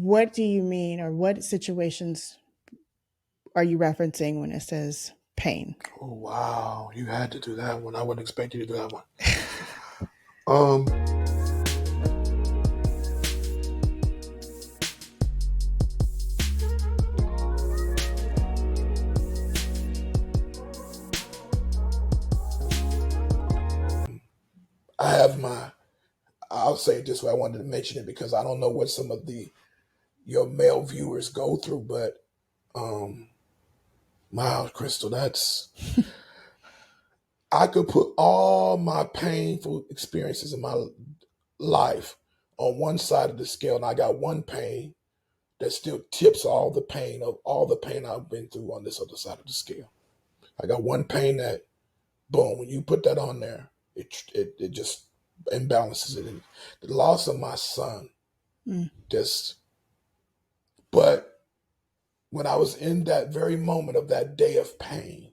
what do you mean, or what situations are you referencing when it says pain? Oh, wow. You had to do that one. I wouldn't expect you to do that one. Um, I'll say it this way. I wanted to mention it because I don't know what some of your male viewers go through, but wow, Crystal, I could put all my painful experiences in my life on one side of the scale, and I got one pain that still tips all the pain I've been through on this other side of the scale. I got one pain that, boom, when you put that on there, it just imbalances it. And the loss of my son, but when I was in that very moment of that day of pain,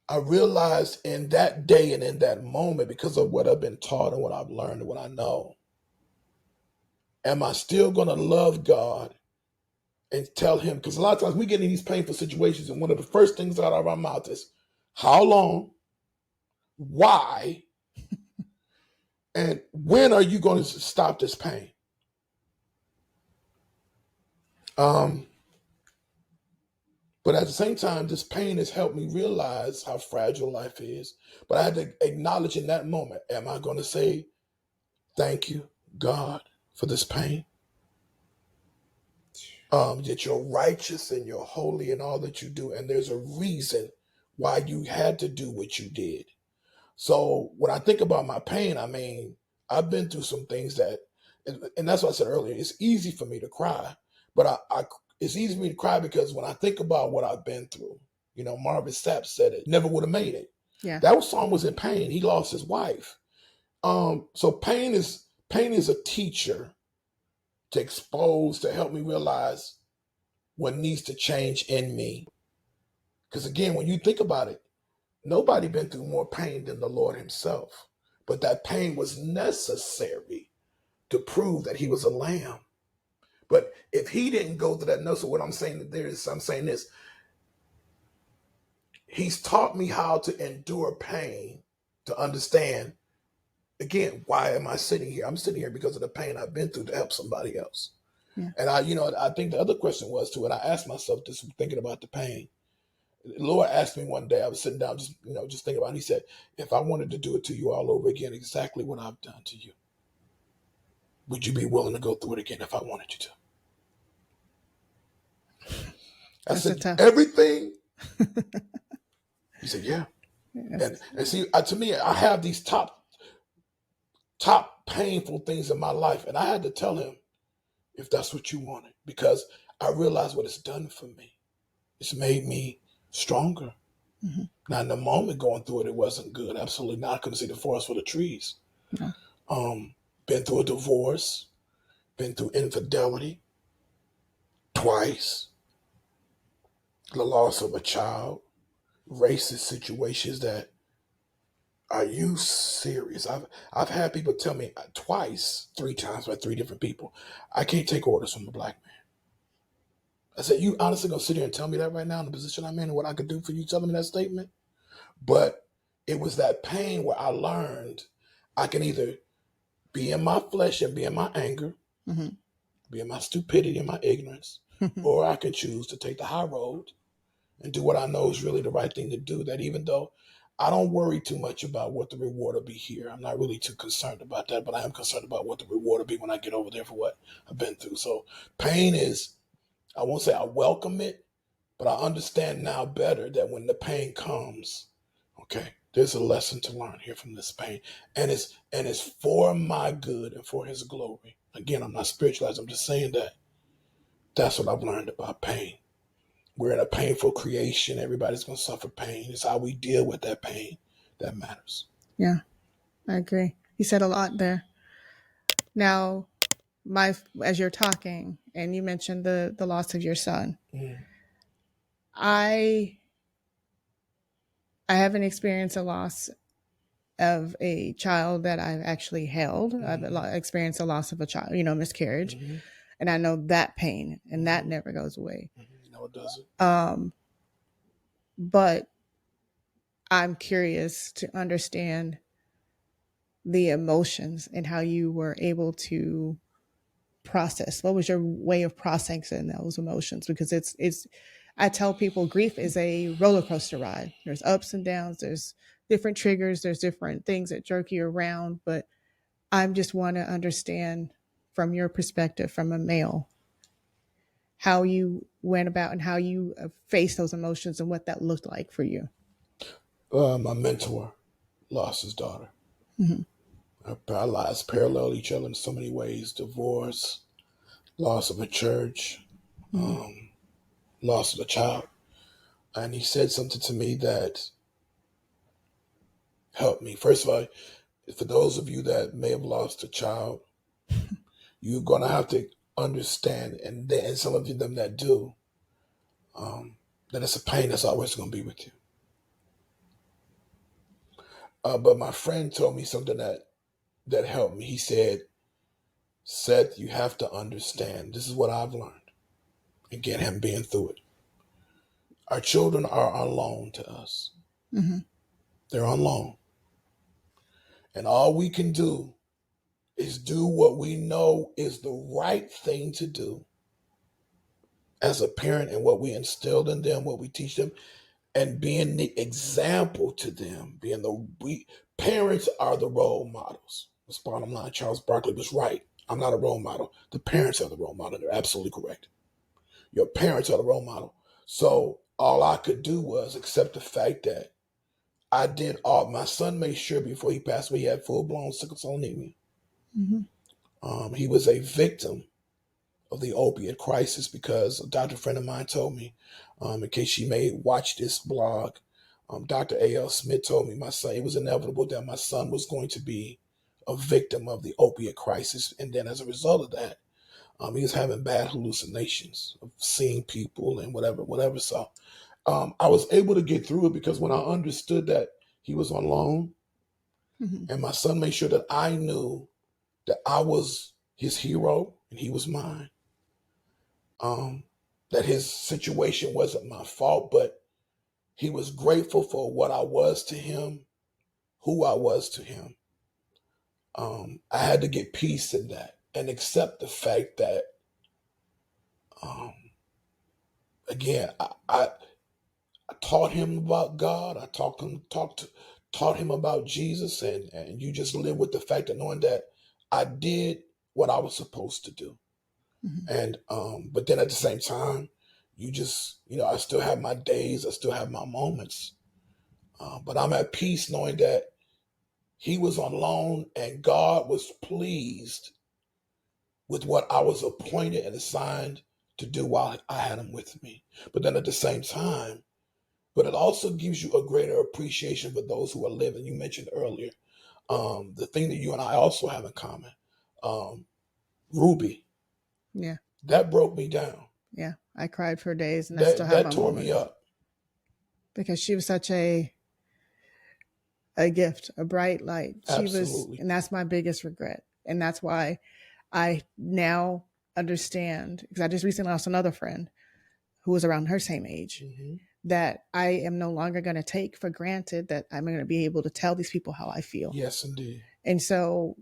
I realized in that day and in that moment, because of what I've been taught and what I've learned and what I know, am I still going to love God and tell him? Because a lot of times we get in these painful situations, and one of the first things out of our mouth is, how long, why, and when are you going to stop this pain? But at the same time, this pain has helped me realize how fragile life is. But I had to acknowledge in that moment, am I going to say, thank you, God, for this pain? That you're righteous and you're holy in all that you do. And there's a reason why you had to do what you did. So when I think about my pain, I mean, I've been through some things and that's what I said earlier, it's easy for me to cry, but it's easy for me to cry because when I think about what I've been through, Marvin Sapp said it, never would have made it. Yeah. That song was in pain. He lost his wife. So pain is a teacher to help me realize what needs to change in me. Because again, when you think about it, nobody been through more pain than the Lord himself. But that pain was necessary to prove that he was a lamb. But if he didn't go through that, so what I'm saying I'm saying this, he's taught me how to endure pain, to understand, again, why am I sitting here? I'm sitting here because of the pain I've been through to help somebody else. Yeah. And I think the other question was too, and I asked myself this thinking about the pain. The Lord asked me one day, I was sitting down, just thinking about it. He said, if I wanted to do it to you all over again, exactly what I've done to you, would you be willing to go through it again if I wanted you to? I said, everything. He said, yeah. And see, to me, I have these top painful things in my life. And I had to tell him, if that's what you wanted, because I realized what it's done for me. It's made me stronger. Mm-hmm. Now, in the moment going through it, it wasn't good. Absolutely not. I couldn't see the forest for the trees. Yeah. Been through a divorce, been through infidelity twice, the loss of a child, racist situations that, are you serious? I've had people tell me twice, 3 times by 3 different people, I can't take orders from a black man. I said, you honestly gonna sit here and tell me that right now in the position I'm in and what I could do for you telling me that statement? But it was that pain where I learned I can either be in my flesh and be in my anger, mm-hmm. be in my stupidity and my ignorance, or I can choose to take the high road and do what I know is really the right thing to do. That even though I don't worry too much about what the reward will be here, I'm not really too concerned about that, but I am concerned about what the reward will be when I get over there for what I've been through. So pain is, I won't say I welcome it, but I understand now better that when the pain comes, okay, there's a lesson to learn here from this pain. And it's for my good and for his glory. Again, I'm not spiritualized. I'm just saying that that's what I've learned about pain. We're in a painful creation. Everybody's going to suffer pain. It's how we deal with that pain that matters. Yeah, I agree. You said a lot there. Now, as you're talking, and you mentioned the loss of your son, I haven't experienced a loss of a child that I've actually held. I've experienced a loss of a child, miscarriage. And I know that pain, and that never goes away. No, it doesn't. But I'm curious to understand the emotions and how you were able to process. What was your way of processing those emotions? Because it's I tell people grief is a roller coaster ride. There's ups and downs, there's different triggers, there's different things that jerk you around, but I just want to understand from your perspective, from a male, how you went about and how you faced those emotions and what that looked like for you. My mentor lost his daughter. Our lives parallel each other in so many ways: divorce, loss of a church, loss of a child. And he said something to me that helped me. First of all, for those of you that may have lost a child, you're going to have to understand, and some of them that do, that it's a pain that's always going to be with you. But my friend told me something that helped me. He said, Seth, you have to understand. This is what I've learned. Again, him being through it. Our children are on loan to us. Mm-hmm. They're on loan. And all we can do is do what we know is the right thing to do as a parent, and what we instilled in them, what we teach them, and being the example to them. Parents are the role models. That's bottom line. Charles Barkley was right. I'm not a role model. The parents are the role model. They're absolutely correct. Your parents are the role model. So all I could do was accept the fact that I did all. My son made sure before he passed away, he had full-blown sickle cell anemia. Mm-hmm. He was a victim of the opiate crisis because a doctor friend of mine told me, in case she may watch this blog, Dr. A.L. Smith told me it was inevitable that my son was going to be a victim of the opiate crisis. And then as a result of that, he was having bad hallucinations of seeing people and whatever. So I was able to get through it because when I understood that he was on loan, and my son made sure that I knew that I was his hero and he was mine. That his situation wasn't my fault, but he was grateful for what I was to him, who I was to him. I had to get peace in that and accept the fact that, again, I taught him about God. I taught him about Jesus, and you just live with the fact of knowing that I did what I was supposed to do. Mm-hmm. And but then at the same time, I still have my days, I still have my moments. But I'm at peace knowing that he was on loan and God was pleased with what I was appointed and assigned to do while I had him with me. But then at the same time, but it also gives you a greater appreciation for those who are living. You mentioned earlier, the thing that you and I also have in common, Ruby. Yeah. That broke me down. Yeah. I cried for days and I still have That my tore me moments. up. Because she was such a gift, a bright light. She Absolutely. was, and that's my biggest regret. And that's why I now understand, because I just recently lost another friend who was around her same age, that I am no longer going to take for granted that I'm going to be able to tell these people how I feel. Yes, indeed. And so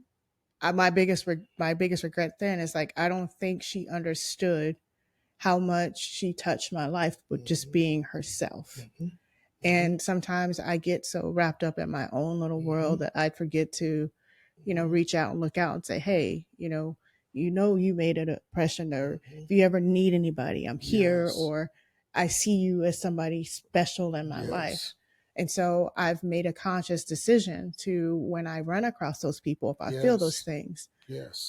my biggest regret then is like, I don't think she understood how much she touched my life with just being herself. And sometimes I get so wrapped up in my own little world that I forget to, reach out and look out and say, hey, you made an impression, or if you ever need anybody, I'm here, Yes. or I see you as somebody special in my life. And so I've made a conscious decision to, when I run across those people, if I feel those things,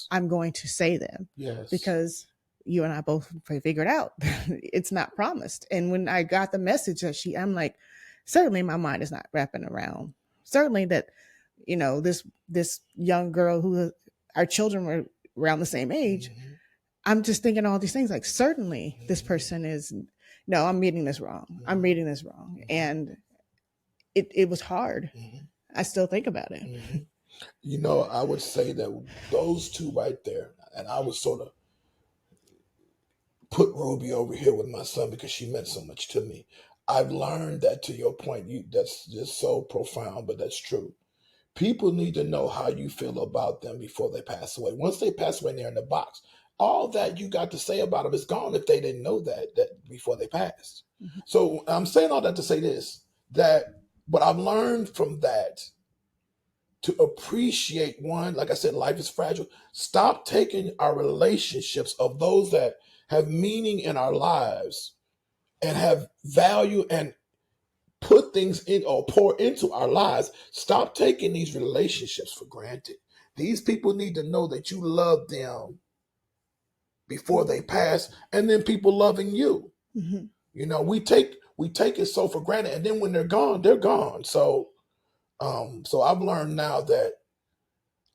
I'm going to say them. Because you and I both figured out it's not promised. And when I got the message that I'm like, certainly my mind is not wrapping around. Certainly that, this young girl who our children were around the same age. I'm just thinking all these things like, certainly this person is, no, I'm reading this wrong. I'm reading this wrong. And it was hard. I still think about it. I would say that those two right there, and I was sort of put Ruby over here with my son because she meant so much to me. I've learned that, to your point, that's just so profound, but that's true. People need to know how you feel about them before they pass away. Once they pass away and they're in the box, all that you got to say about them is gone if they didn't know that before they passed. Mm-hmm. So I'm saying all that to say this, that what I've learned from that, to appreciate, one, like I said, life is fragile. Stop taking our relationships of those that have meaning in our lives and have value and put things in or pour into our lives. Stop taking these relationships for granted. These people need to know that you love them before they pass, and then people loving you. Mm-hmm. You know, we take it so for granted, and then when they're gone, they're gone. So I've learned now that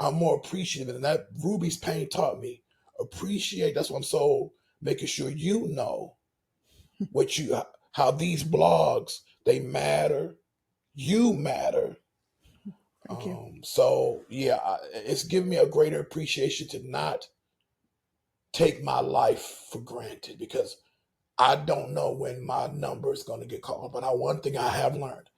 I'm more appreciative, and that Ruby's pain taught me appreciate. That's why I'm so making sure you know how these blogs, they matter. You matter. Thank you. So yeah, it's given me a greater appreciation to not take my life for granted, because I don't know when my number is going to get called. But one thing I have learned,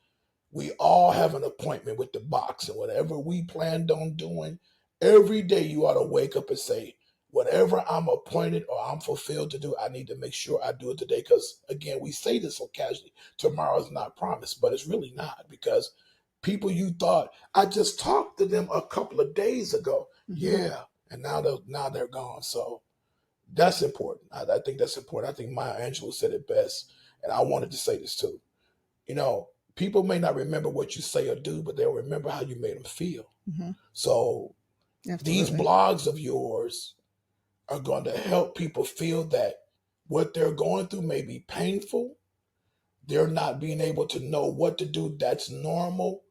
we all have an appointment with the box, and whatever we planned on doing, every day you ought to wake up and say, whatever I'm appointed or I'm fulfilled to do, I need to make sure I do it today. Because again, we say this so casually, tomorrow is not promised, but it's really not, because people you thought, I just talked to them a couple of days ago. Mm-hmm. Yeah. And now they're gone. So that's important. I think that's important. I think Maya Angelou said it best. And I wanted to say this too. You know, people may not remember what you say or do, but they'll remember how you made them feel. Mm-hmm. So these blogs of yours are going to help people feel that what they're going through may be painful. They're not being able to know what to do. That's normal.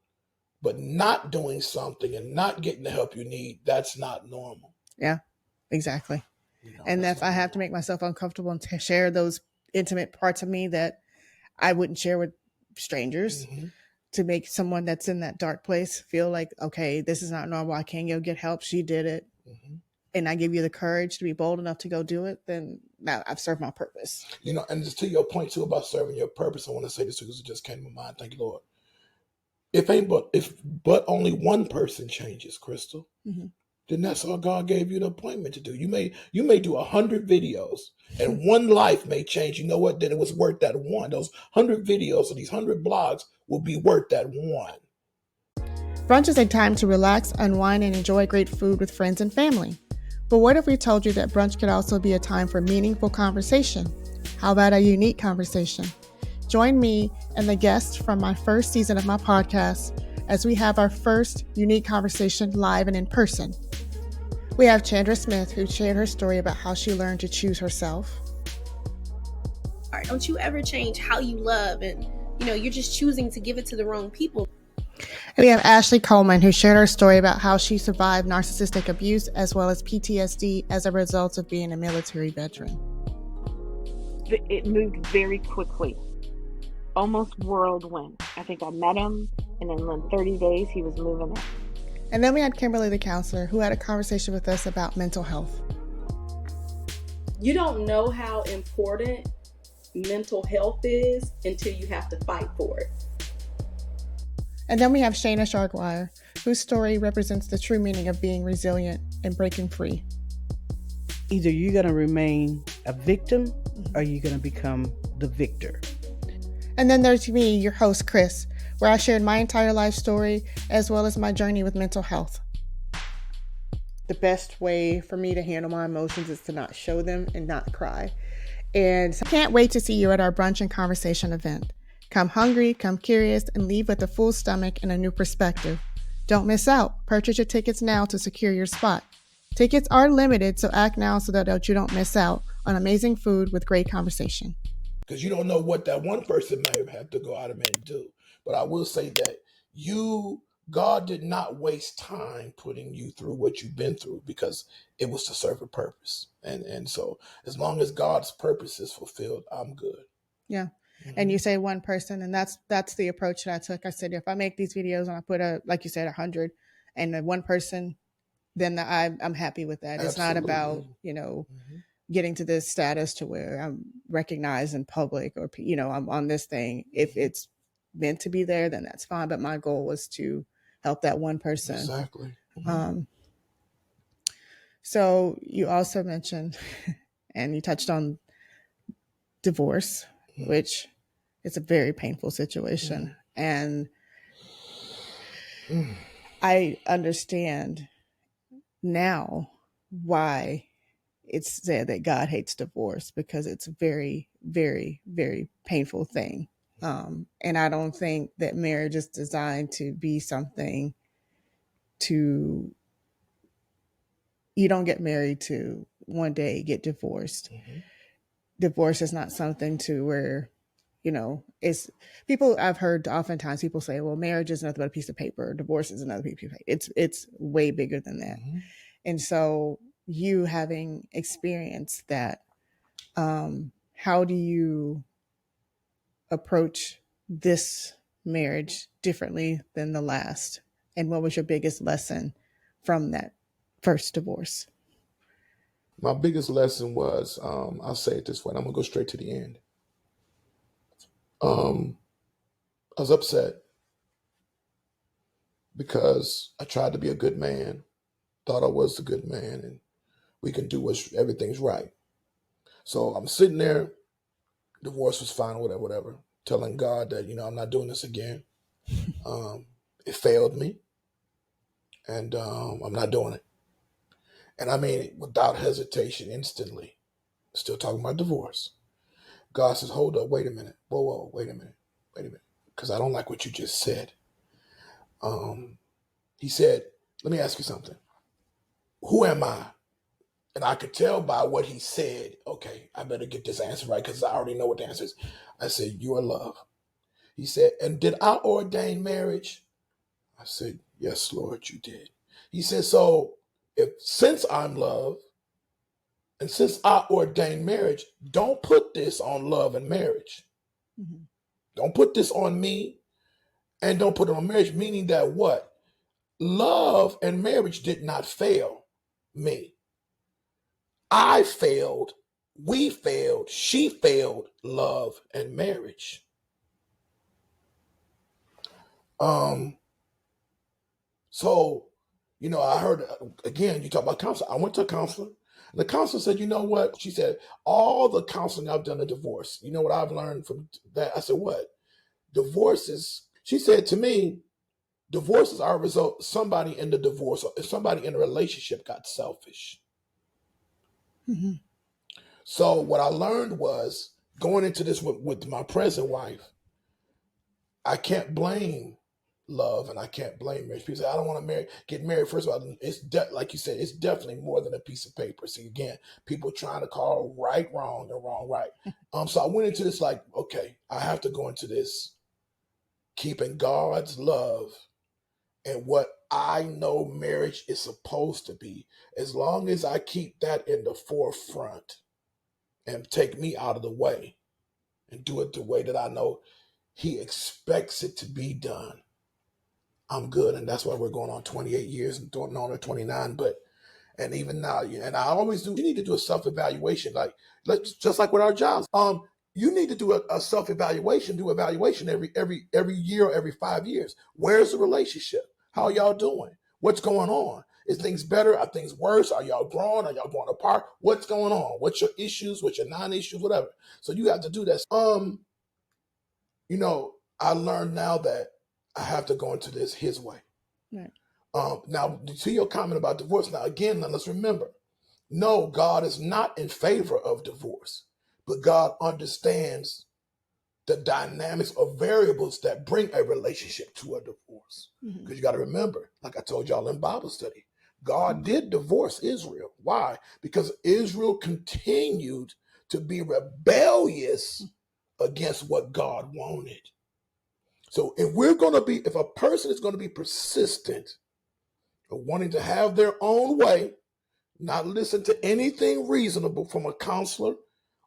But not doing something and not getting the help you need, that's not normal. Yeah, exactly. You know, and if I have to make myself uncomfortable and share those intimate parts of me that I wouldn't share with strangers, mm-hmm. to make someone that's in that dark place feel like, okay, this is not normal. I can't go get help. She did it. Mm-hmm. And I give you the courage to be bold enough to go do it, then now I've served my purpose. You know, and just to your point too about serving your purpose, I want to say this because it just came to my mind. Thank you, Lord. If only one person changes, Crystal, mm-hmm. then that's all God gave you the appointment to do. You may do 100 videos and one life may change. You know what? Then it was worth that one. Those 100 videos or these 100 blogs will be worth that one. Brunch is a time to relax, unwind, and enjoy great food with friends and family. But what if we told you that brunch could also be a time for meaningful conversation? How about a unique conversation? Join me and the guests from my first season of my podcast as we have our first unique conversation live and in person. We have Chandra Smith, who shared her story about how she learned to choose herself. All right, don't you ever change how you love, and you're just choosing to give it to the wrong people. And we have Ashley Coleman, who shared her story about how she survived narcissistic abuse as well as PTSD as a result of being a military veteran. It moved very quickly. Almost whirlwind. I think I met him, and then in 30 days, he was moving in. And then we had Kimberly, the counselor, who had a conversation with us about mental health. You don't know how important mental health is until you have to fight for it. And then we have Shayna Sharkwire, whose story represents the true meaning of being resilient and breaking free. Either you're going to remain a victim or you're going to become the victor. And then there's me, your host, Krys, where I shared my entire life story as well as my journey with mental health. The best way for me to handle my emotions is to not show them and not cry. And I can't wait to see you at our brunch and conversation event. Come hungry, come curious, and leave with a full stomach and a new perspective. Don't miss out. Purchase your tickets now to secure your spot. Tickets are limited, so act now so that you don't miss out on amazing food with great conversation. Because you don't know what that one person may have had to go out and do. But I will say that God did not waste time putting you through what you've been through, because it was to serve a purpose. And so as long as God's purpose is fulfilled, I'm good. Yeah. Mm-hmm. And you say one person, and that's the approach that I took. I said, if I make these videos and I put like you said, 100 and one person, then I'm happy with that. Absolutely. It's not about, getting to this status to where I'm recognized in public, or, I'm on this thing. If it's meant to be there, then that's fine. But my goal was to help that one person. Exactly. So you also mentioned, and you touched on divorce, which is a very painful situation. And I understand now why it's said that God hates divorce, because it's a very, very, very painful thing. And I don't think that marriage is designed to be something you don't get married to one day get divorced. Divorce is not something to where, it's people. I've heard oftentimes people say, well, marriage is nothing but a piece of paper. Divorce is another piece of paper. It's way bigger than that. And so you having experienced that, how do you approach this marriage differently than the last? And what was your biggest lesson from that first divorce? My biggest lesson was, I'll say it this way, and I'm going to go straight to the end. I was upset because I tried to be a good man, thought I was a good man, and we can do everything's right. So I'm sitting there, divorce was fine, whatever, telling God that, I'm not doing this again. It failed me, and I'm not doing it. And I mean, without hesitation, instantly, still talking about divorce. God says, hold up, wait a minute. Whoa, wait a minute. Because I don't like what you just said. He said, let me ask you something. Who am I? And I could tell by what he said, okay, I better get this answer right, because I already know what the answer is. I said, you are love. He said, and did I ordain marriage? I said, yes, Lord, you did. He said, so since I'm love, and since I ordained marriage, don't put this on love and marriage. Don't put this on me, and don't put it on marriage, meaning that what? Love and marriage did not fail me. I failed, we failed, she failed love and marriage. So, I heard, again, you talk about counseling. I went to a counselor. The counselor said, you know what? She said, all the counseling I've done in divorce, you know what I've learned from that? I said, what? She said to me, divorces are a result, somebody in the divorce, or somebody in a relationship got selfish. So what I learned was, going into this with my present wife, I can't blame love and I can't blame marriage. People say, I don't want to get married. First of all, it's like you said, it's definitely more than a piece of paper. See, again, people trying to call right wrong and wrong right. So I went into this like, okay, I have to go into this keeping God's love and what I know marriage is supposed to be. As long as I keep that in the forefront and take me out of the way and do it the way that I know he expects it to be done, I'm good. And that's why we're going on 28 years and going on to 29. And even now, and I always do, you need to do a self-evaluation. Just like with our jobs. You need to do a self-evaluation, do evaluation every year or every 5 years. Where's the relationship? How are y'all doing? What's going on? Is things better? Are things worse? Are y'all growing? Are y'all going apart? What's going on? What's your issues? What's your non-issues? Whatever. So you have to do that. I learned now that I have to go into this his way. Right. Now, to your comment about divorce, let's remember, no, God is not in favor of divorce, but God understands the dynamics of variables that bring a relationship to a divorce. Because you got to remember, like I told y'all in Bible study, God did divorce Israel. Why? Because Israel continued to be rebellious against what God wanted. So if a person is going to be persistent of wanting to have their own way, not listen to anything reasonable from a counselor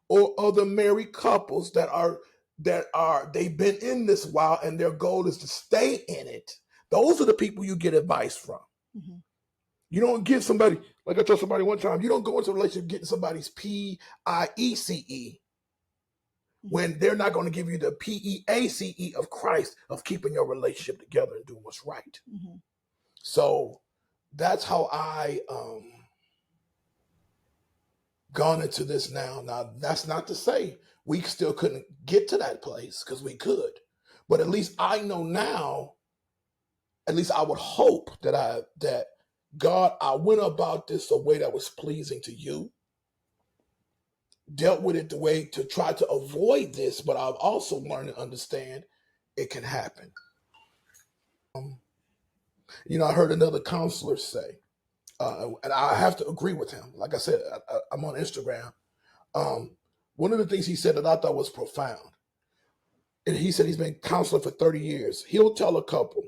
or other married couples they've been in this while and their goal is to stay in it. Those are the people you get advice from. You don't get somebody, like I told somebody one time, you don't go into a relationship getting somebody's PIECE when they're not going to give you the PEACE of Christ, of keeping your relationship together and doing what's right. Mm-hmm. So that's how I gone into this now. Now, that's not to say we still couldn't get to that place, because we could. But at least I know now, at least I would hope that God, I went about this a way that was pleasing to you, dealt with it the way to try to avoid this, but I've also learned to understand it can happen. I heard another counselor say, and I have to agree with him. Like I said, I'm on Instagram. One of the things he said that I thought was profound, and he said he's been counseling for 30 years. He'll tell a couple,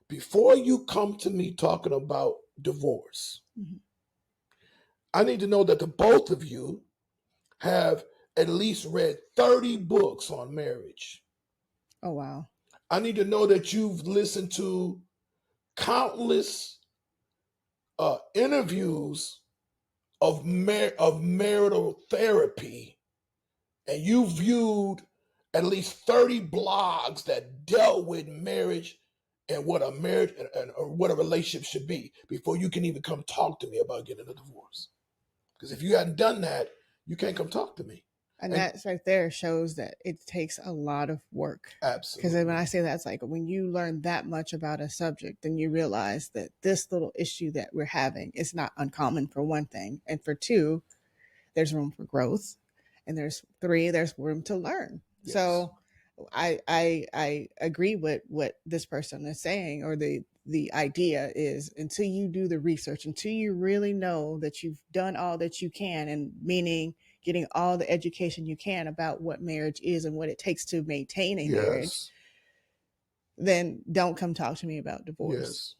before you come to me talking about divorce, mm-hmm. I need to know that the both of you have at least read 30 books on marriage. Oh, wow. I need to know that you've listened to countless interviews of marital therapy, and you viewed at least 30 blogs that dealt with marriage and what a marriage or what a relationship should be before you can even come talk to me about getting a divorce. Because if you hadn't done that, you can't come talk to me. And that's right there shows that it takes a lot of work. Absolutely. Because when I say that's like when you learn that much about a subject, then you realize that this little issue that we're having is not uncommon, for one thing. And for two, there's room for growth. And there's three, there's room to learn. Yes. So I agree with what this person is saying, or the idea is, until you do the research, until you really know that you've done all that you can, and meaning getting all the education you can about what marriage is and what it takes to maintain a marriage, then don't come talk to me about divorce. Yes.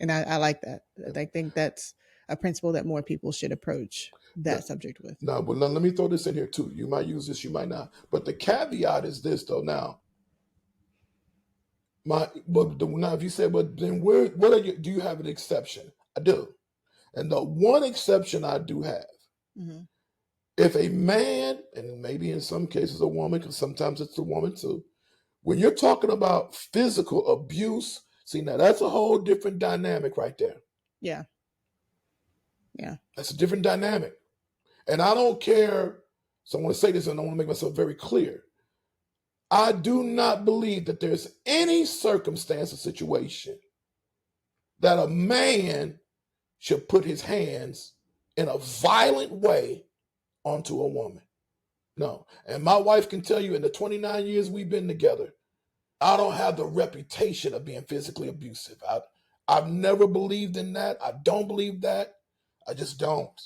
And I like that. I think that's a principle that more people should approach that subject with. No, but let me throw this in here too. You might use this, you might not. But the caveat is this though. Now, if you say, but then do you have an exception? I do. And the one exception I do have, mm-hmm. if a man, and maybe in some cases a woman, because sometimes it's a woman too, when you're talking about physical abuse, see, now that's a whole different dynamic right there. Yeah. Yeah. That's a different dynamic. And I don't care. So I want to say this, and I want to make myself very clear. I do not believe that there's any circumstance or situation that a man should put his hands in a violent way onto a woman. No. And my wife can tell you, in the 29 years we've been together, I don't have the reputation of being physically abusive. I've never believed in that. I don't believe that. I just don't.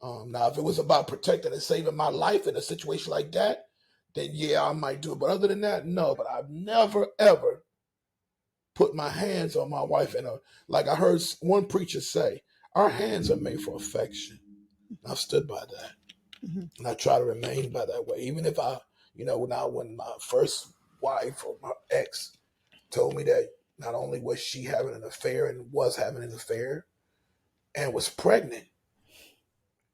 Now, if it was about protecting and saving my life in a situation like that, then yeah, I might do it. But other than that, no. But I've never, ever put my hands on my wife. Like I heard one preacher say, our hands are made for affection. I've stood by that. Mm-hmm. And I try to remain by that way. Even if when my first wife or my ex told me that not only was she having an affair and was having an affair and was pregnant.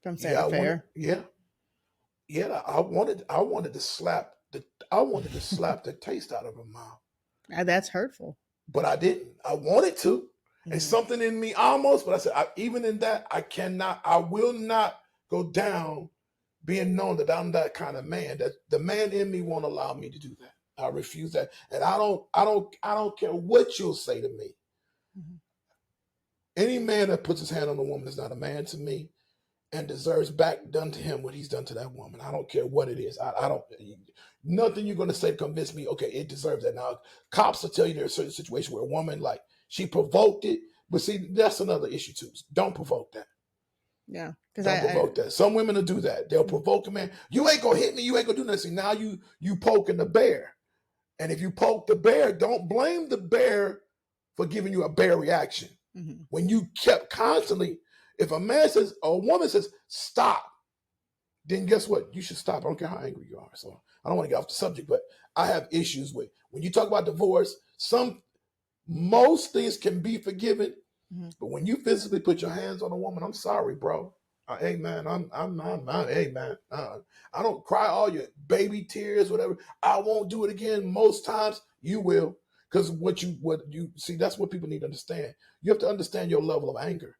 From saying affair? I wanted to slap the taste out of her mouth. That's hurtful. But I didn't. I wanted to. Mm-hmm. And something in me almost, but I said, even in that, I will not go down being known that I'm that kind of man. That the man in me won't allow me to do that. I refuse that. And I don't care what you'll say to me. Mm-hmm. Any man that puts his hand on a woman is not a man to me, and deserves back done to him what he's done to that woman. I don't care what it is. I don't, nothing you're going to say to convince me, okay, it deserves that. Now, cops will tell you there's a certain situation where a woman, like, she provoked it. But see, that's another issue too. Don't provoke that. Yeah. Don't provoke that. Some women will do that. They'll provoke a man. You ain't going to hit me. You ain't going to do nothing. Now you poking the bear. And if you poke the bear, don't blame the bear for giving you a bear reaction. Mm-hmm. When you kept constantly, if a woman says, stop, then guess what? You should stop. I don't care how angry you are. So I don't want to get off the subject, but I have issues with, when you talk about divorce, most things can be forgiven, Mm-hmm. But when you physically put your hands on a woman, I'm sorry, bro. Hey man, hey man. I don't cry all your baby tears, whatever. I won't do it again. Most times you will, because what you see, that's what people need to understand. You have to understand your level of anger,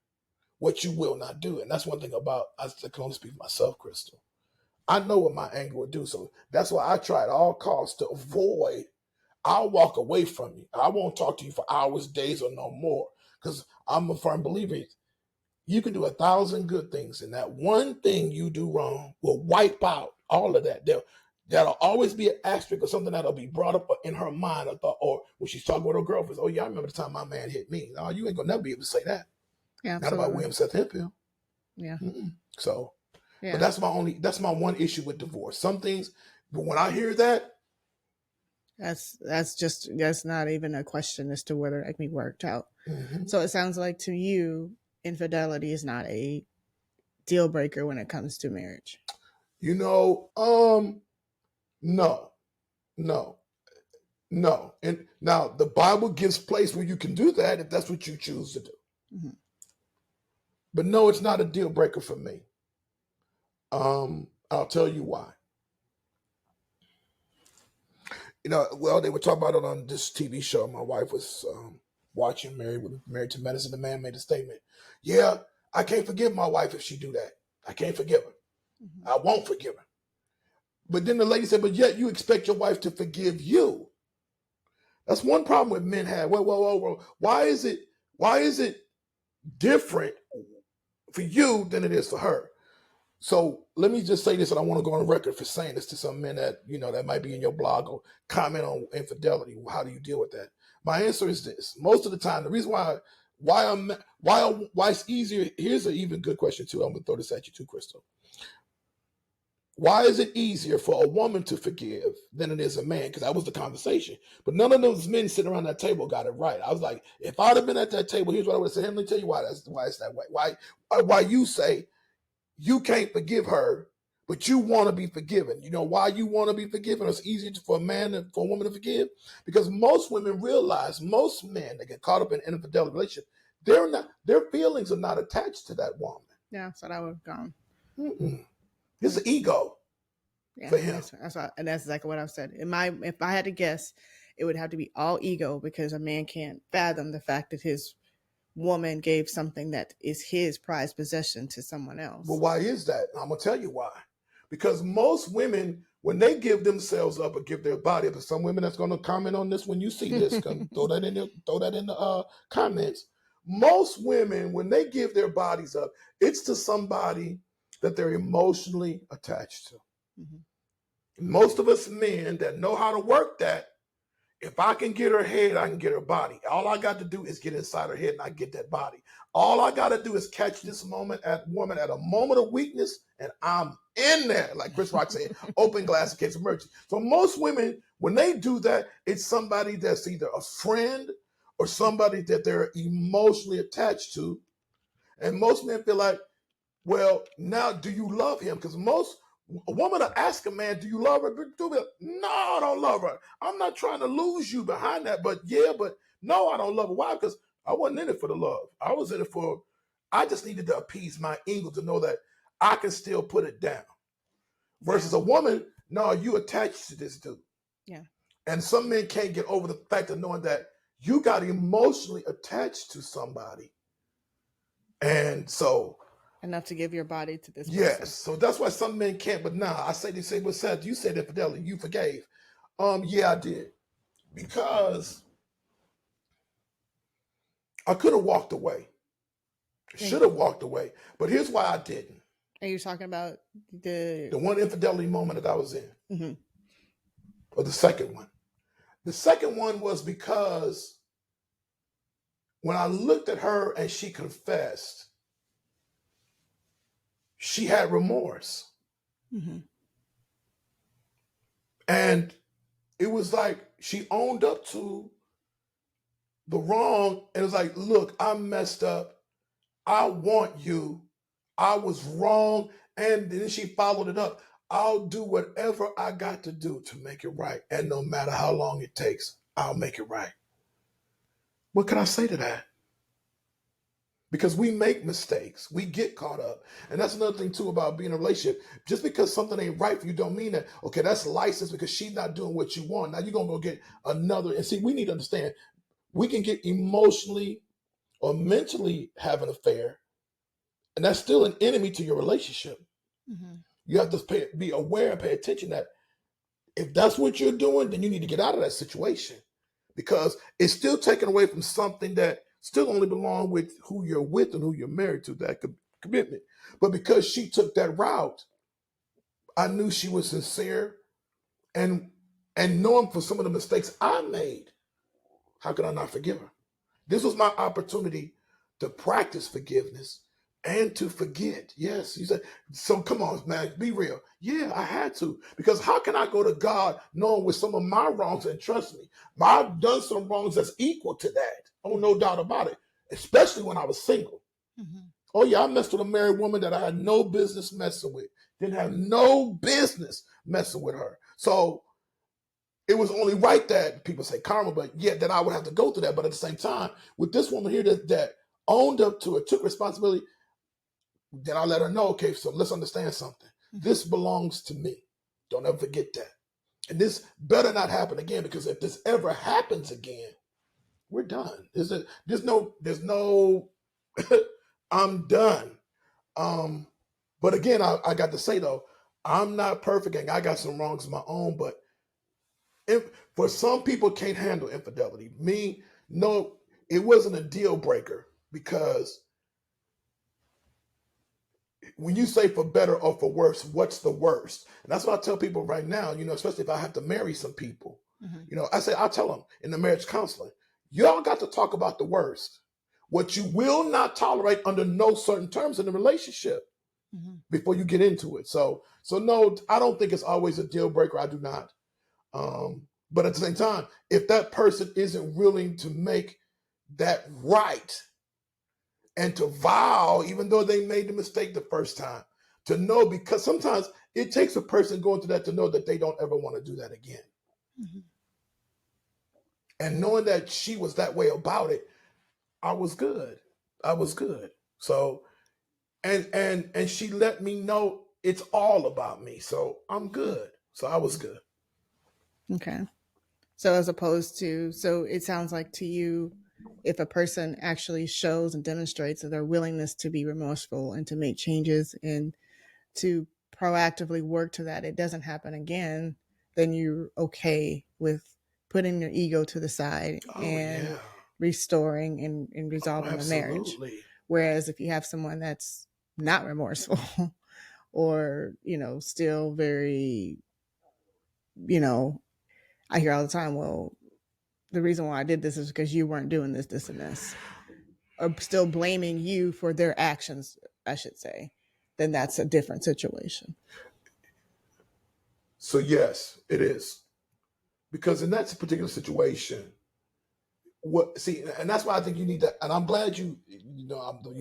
what you will not do, and that's one thing about. I can only speak for myself, Crystal. I know what my anger would do, so that's why I try at all costs to avoid. I'll walk away from you. I won't talk to you for hours, days, or no more, because I'm a firm believer. You can do 1,000 good things, and that one thing you do wrong will wipe out all of that. That'll always be an asterisk or something that'll be brought up in her mind, or when she's talking with her girlfriends. Oh yeah, I remember the time my man hit me. No, you ain't gonna never be able to say that. Yeah, not about William Seth Hemphill. Yeah. So, yeah. But that's my one issue with divorce. Some things, but when I hear that, that's not even a question as to whether it can be worked out. Mm-hmm. So it sounds like to you, infidelity is not a deal breaker when it comes to marriage. No. And now the Bible gives place where you can do that if that's what you choose to do. Mm-hmm. But no, it's not a deal breaker for me. I'll tell you why. Well, they were talking about it on this TV show my wife was watching, Married to Medicine. The man made a statement. Yeah, I can't forgive my wife if she do that. I can't forgive her. Mm-hmm. I won't forgive her. But then the lady said, but yet you expect your wife to forgive you. That's one problem with men have. Whoa. Why is it different for you than it is for her? So let me just say this, and I want to go on record for saying this to some men that, that might be in your blog or comment on infidelity. How do you deal with that? My answer is this. Most of the time, the reason why it's easier, here's an even good question too. I'm going to throw this at you too, Crystal. Why is it easier for a woman to forgive than it is a man? Because that was the conversation. But none of those men sitting around that table got it right. I was like, if I'd have been at that table, here's what I would have said. Let me tell you why it's that way. Why you say you can't forgive her, but you want to be forgiven. You know why you want to be forgiven? It's easier for a man than for a woman to forgive? Because most women realize, most men that get caught up in an infidelity relationship, their feelings are not attached to that woman. Yeah, so that would have gone. Mm-mm. It's an ego for him. That's exactly what I've said. If I had to guess, it would have to be all ego, because a man can't fathom the fact that his woman gave something that is his prized possession to someone else. Well, why is that? I'm going to tell you why. Because most women, when they give themselves up or give their body up, and some women that's going to comment on this when you see this, throw that in the comments. Most women, when they give their bodies up, it's to somebody that they're emotionally attached to. Mm-hmm. Most of us men that know how to work that, if I can get her head, I can get her body. All I got to do is get inside her head and I get that body. All I got to do is catch this woman at a moment of weakness, and I'm in there. Like Chris Rock said, open glass in case of emergency. So most women, when they do that, it's somebody that's either a friend or somebody that they're emotionally attached to. And most men feel like, well, now do you love him? Because a woman will ask a man, do you love her? No, I don't love her. I'm not trying to lose you behind that, but no, I don't love her. Why? Because I wasn't in it for the love. I was in it I just needed to appease my ego to know that I can still put it down. Versus a woman, no, you attached to this dude. Yeah. And some men can't get over the fact of knowing that you got emotionally attached to somebody. And so enough to give your body to this person. Yes, so that's why some men can't. But I say they say, "What's Seth? You said infidelity. You forgave." Yeah, I did, because I could have walked away. Should have walked away, but here's why I didn't. And you're talking about the one infidelity moment that I was in, mm-hmm. or the second one. The second one was because when I looked at her and she confessed, she had remorse. Mm-hmm. And it was like she owned up to the wrong, and it was like, look, I messed up. I want you. I was wrong. And then she followed it up. I'll do whatever I got to do to make it right. And no matter how long it takes, I'll make it right. What can I say to that? because we make mistakes. We get caught up. And that's another thing too about being in a relationship. Just because something ain't right for you don't mean that, okay, that's license because she's not doing what you want. Now you're going to go get another. And see, we need to understand, we can get emotionally or mentally have an affair, and that's still an enemy to your relationship. Mm-hmm. You have to be aware and pay attention that if that's what you're doing, then you need to get out of that situation, because it's still taken away from something that still only belongs with who you're with and who you're married to, that commitment. But because she took that route, I knew she was sincere, and knowing for some of the mistakes I made, how could I not forgive her? This was my opportunity to practice forgiveness and to forget. Yes, you said, so come on, man, be real. Yeah, I had to, because how can I go to God knowing with some of my wrongs, and trust me, I've done some wrongs that's equal to that. Oh, no doubt about it, especially when I was single. Mm-hmm. Oh yeah, I messed with a married woman that I had no business messing with. Didn't have no business messing with her. So it was only right that people say karma, but yet that I would have to go through that. But at the same time, with this woman here that owned up to it, took responsibility, then I let her know, okay, so let's understand something. Mm-hmm. This belongs to me. Don't ever forget that. And this better not happen again, because if this ever happens again, we're done. There's no I'm done. But again, I got to say though, I'm not perfect and I got some wrongs of my own, but for some people can't handle infidelity. Me, no, it wasn't a deal breaker, because when you say for better or for worse, what's the worst? And that's what I tell people right now, especially if I have to marry some people. Mm-hmm. I tell them in the marriage counseling, y'all got to talk about the worst. What you will not tolerate under no certain terms in the relationship, mm-hmm, before you get into it. So no, I don't think it's always a deal breaker. I do not. But at the same time, if that person isn't willing to make that right and to vow, even though they made the mistake the first time, to know, because sometimes it takes a person going through that to know that they don't ever want to do that again. Mm-hmm. And knowing that she was that way about it, I was good. So, and she let me know it's all about me. So I'm good. So I was good. Okay. So as opposed to, so it sounds like to you, if a person actually shows and demonstrates their willingness to be remorseful and to make changes and to proactively work to that, it doesn't happen again, then you're okay with putting your ego to the side and restoring and resolving the marriage. Whereas if you have someone that's not remorseful or, still very, I hear all the time, well, the reason why I did this is because you weren't doing this, and this, or still blaming you for their actions, I should say, then that's a different situation. So yes, it is. Because in that particular situation, and that's why I think you need that. And I'm glad you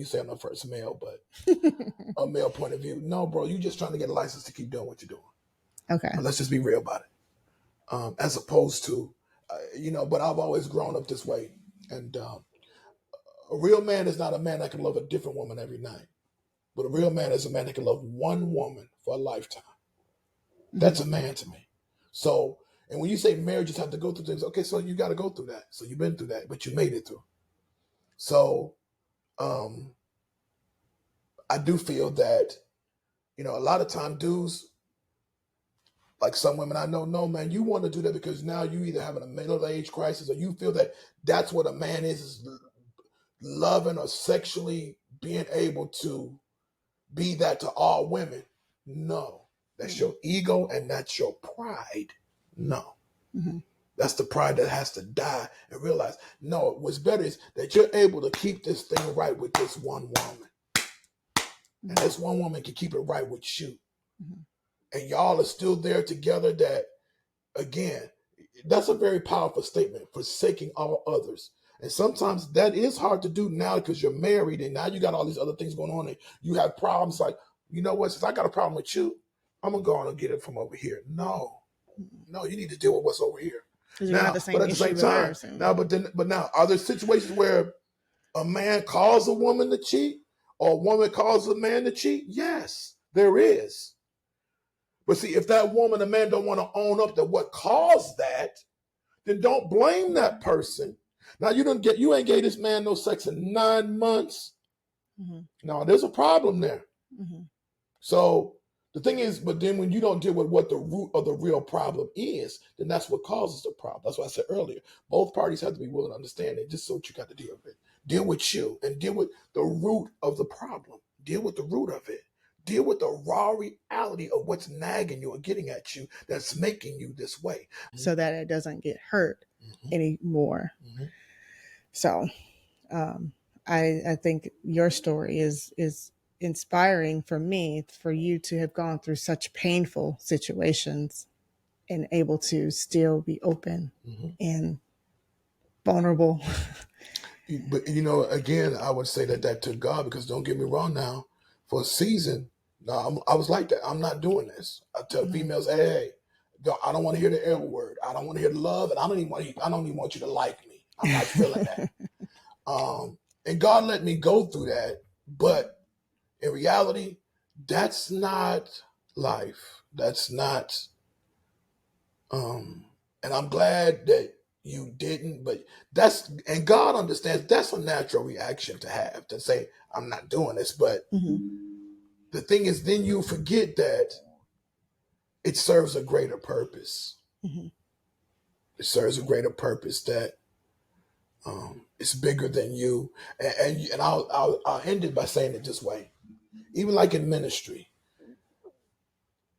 say I'm the first male, but a male point of view. No, bro, you're just trying to get a license to keep doing what you're doing. Okay. And let's just be real about it. As opposed to, but I've always grown up this way. And a real man is not a man that can love a different woman every night. But a real man is a man that can love one woman for a lifetime. Mm-hmm. That's a man to me. So, and when you say marriages have to go through things, okay, so you got to go through that. So you've been through that, but you made it through. So I do feel that, a lot of time dudes, like some women I know, no, man, you want to do that because now you either having a middle age crisis or you feel that that's what a man is loving or sexually being able to be that to all women. No, that's your ego and that's your pride. No, mm-hmm. That's the pride that has to die and realize, no, what's better is that you're able to keep this thing right with this one woman. Mm-hmm. And this one woman can keep it right with you. Mm-hmm. And y'all are still there together. That, again, that's a very powerful statement, forsaking all others. And sometimes that is hard to do now because you're married and now you got all these other things going on and you have problems like, you know what, since I got a problem with you, I'm going to go on and get it from over here. No, you need to deal with what's over here. Now, but at the same time, but now, are there situations where a man calls a woman to cheat or a woman calls a man to cheat? Yes, there is. But see, if that woman or man don't want to own up to what caused that, then don't blame that person. Now you ain't gave this man no sex in 9 months. Mm-hmm. Now there's a problem there. Mm-hmm. So the thing is, but then when you don't deal with what the root of the real problem is, then that's what causes the problem. That's what I said earlier. Both parties have to be willing to understand it. Just so what you got to deal with. Deal with you and deal with the root of the problem. Deal with the root of it. Deal with the raw reality of what's nagging you or getting at you that's making you this way. So that it doesn't get hurt anymore. Mm-hmm. So I think your story is inspiring for me, for you to have gone through such painful situations and able to still be open and vulnerable. But, again, I would say that took God, because don't get me wrong now, for a season, I was like that. I'm not doing this. I tell females, hey, I don't want to hear the L word. I don't want to hear the love, and I don't even want you to like me. I'm not feeling that. And God let me go through that, but in reality, that's not life. That's not. And I'm glad that you didn't, but and God understands that's a natural reaction to have, to say, I'm not doing this. But the thing is, then you forget that it serves a greater purpose. Mm-hmm. It serves a greater purpose that it's bigger than you. And I'll end it by saying it this way. Even like in ministry,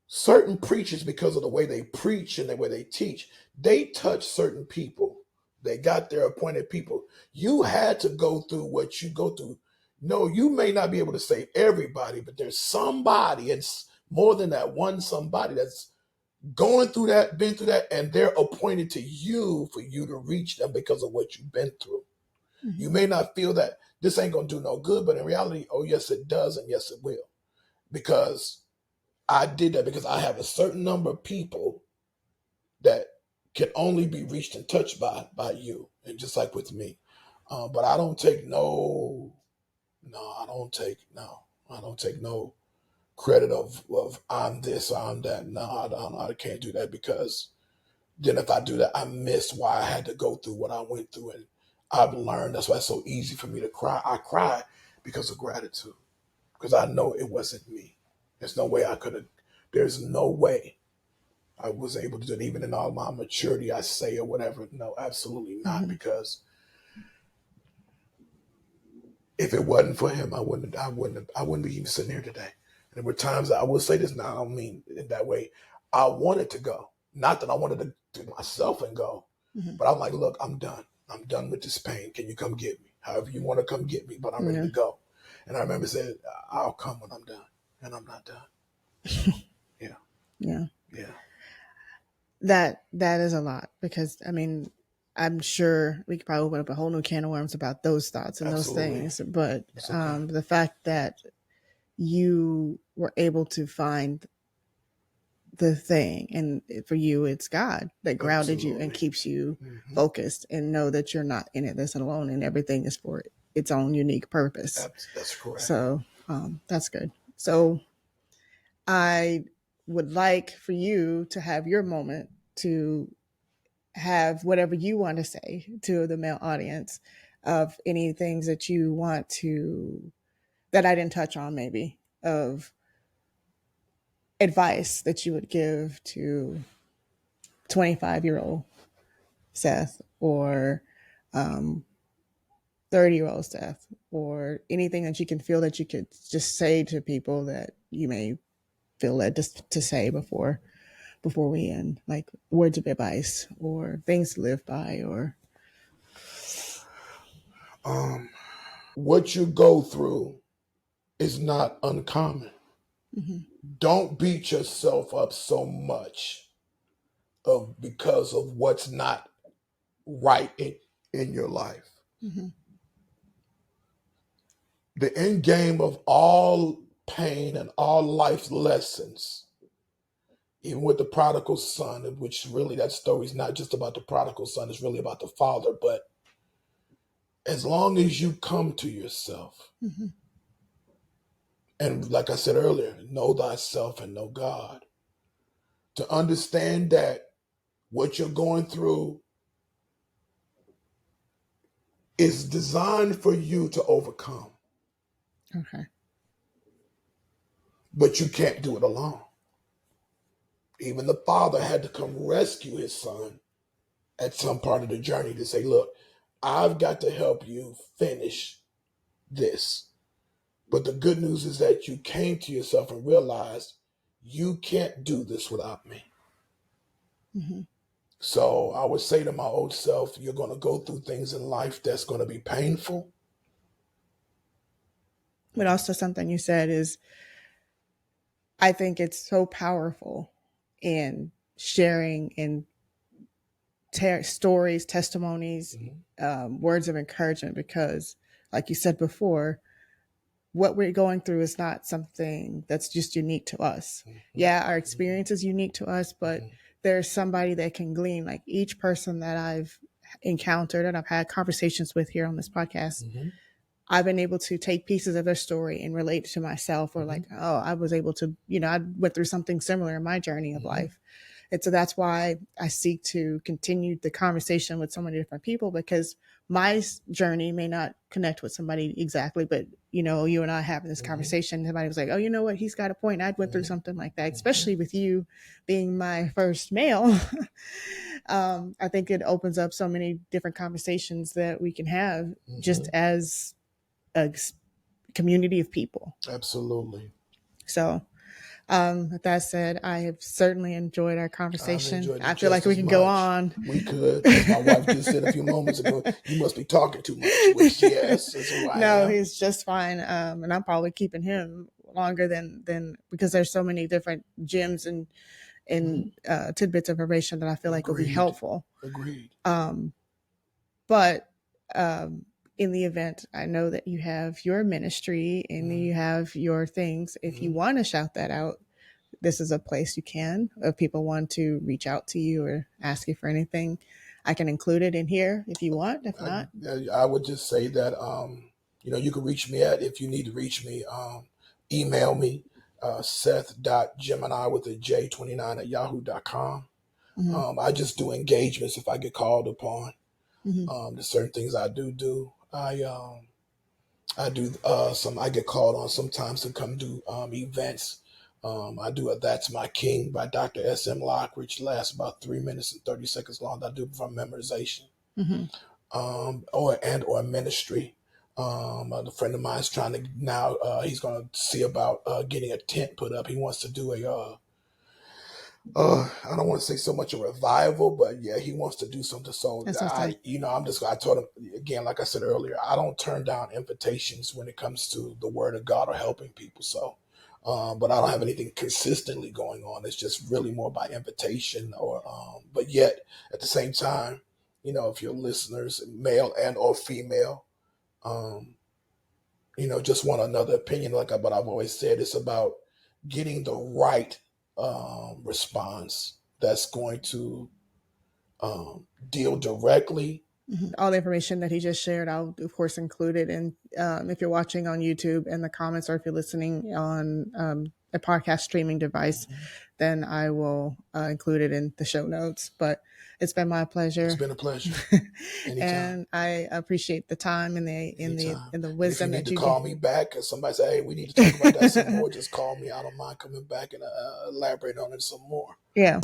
certain preachers, because of the way they preach and the way they teach, they touch certain people. They got their appointed people. You had to go through what you go through. No, you may not be able to save everybody, but there's somebody, it's more than that one somebody that's going through that, been through that, and they're appointed to you for you to reach them because of what you've been through. Mm-hmm. You may not feel that this ain't going to do no good, but in reality, oh, yes, it does, and yes, it will. Because I did that, because I have a certain number of people that can only be reached and touched by you, and just like with me. But I don't take no credit of I'm this or I'm that. No, I can't do that, because then if I do that, I miss why I had to go through what I went through. And I've learned that's why it's so easy for me to cry. I cry because of gratitude, because I know it wasn't me. There's no way I was able to do it, even in all my maturity, I say, or whatever. No, absolutely not. Because if it wasn't for him, I wouldn't be even sitting here today. And there were times that I will say this now, I don't mean it that way. I wanted to go. Not that I wanted to do myself and go, but I'm like, look, I'm done. I'm done with this pain. Can you come get me? However you want to come get me, but I'm ready to go. And I remember saying, I'll come when I'm done. And I'm not done. Yeah. That is a lot, because I'm sure we could probably open up a whole new can of worms about those thoughts and those things. But the fact that you were able to find the thing, and for you, it's God that grounded you and keeps you focused, and know that you're not in it this alone, and everything is for its own unique purpose. That's correct. So that's good. So I would like for you to have your moment to have whatever you want to say to the male audience, of any things that you want to, that I didn't touch on, maybe, of advice that you would give to 25-year-old Seth, or 30-year-old Seth, or anything that you can feel that you could just say to people that you may feel led to say before we end, like words of advice or things to live by, or what you go through is not uncommon. Don't beat yourself up so much because of what's not right in your life. The end game of all pain and all life's lessons, even with the prodigal son, which really, that story is not just about the prodigal son, it's really about the father. But as long as you come to yourself, and like I said earlier, know thyself and know God, to understand that what you're going through is designed for you to overcome. Okay. But you can't do it alone. Even the father had to come rescue his son at some part of the journey to say, look, I've got to help you finish this. But the good news is that you came to yourself and realized you can't do this without me. So I would say to my old self, you're going to go through things in life that's going to be painful. But also something you said is, I think it's so powerful in sharing in stories, testimonies, words of encouragement, because like you said before, what we're going through is not something that's just unique to us. Yeah, our experience is unique to us, but there's somebody that can glean. Like each person that I've encountered and I've had conversations with here on this podcast, I've been able to take pieces of their story and relate to myself, or like, oh, I was able to, I went through something similar in my journey of life. And so that's why I seek to continue the conversation with so many different people, because my journey may not connect with somebody exactly, but you and I having this conversation, somebody was like, oh, you know what? He's got a point. I went through something like that, especially with you being my first male. I think it opens up so many different conversations that we can have just as a community of people. Absolutely. So with that said, I have certainly enjoyed our conversation. I feel just like we as can much. go on. We could. As my wife just said a few moments ago, you must be talking too much. Which, yes, that's who I No, am. he's just fine. And I'm probably keeping him longer than because there's so many different gems and tidbits of information that I feel like will be helpful. Agreed. But in the event, I know that you have your ministry and you have your things. If you want to shout that out, this is a place you can. If people want to reach out to you or ask you for anything, I can include it in here if you want. If not, I would just say that, you can reach me if you need to reach me, email me, Seth.Gemini with a J29 at yahoo.com. I just do engagements if I get called upon. There's certain things I do. I do I get called on sometimes to come do events. I do a That's My King by Dr. S.M. Locke, which lasts about 3 minutes and 30 seconds long. I do from memorization, or ministry. A friend of mine is trying to now. He's going to see about getting a tent put up. He wants to do I don't want to say so much a revival, but yeah, he wants to do something. So I told him again, like I said earlier, I don't turn down invitations when it comes to the word of God or helping people. So, but I don't have anything consistently going on. It's just really more by invitation but yet at the same time, if your listeners, male and or female, just want another opinion, but I've always said, it's about getting the right response that's going to deal directly. All the information that he just shared, I'll of course include it in if you're watching on YouTube in the comments, or if you're listening on a podcast streaming device, then I will include it in the show notes. But it's been my pleasure. It's been a pleasure. And I appreciate the time and the wisdom that you need to call me back, because somebody say, hey, we need to talk about that some more. Just call me. I don't mind coming back and elaborate on it some more. Yeah.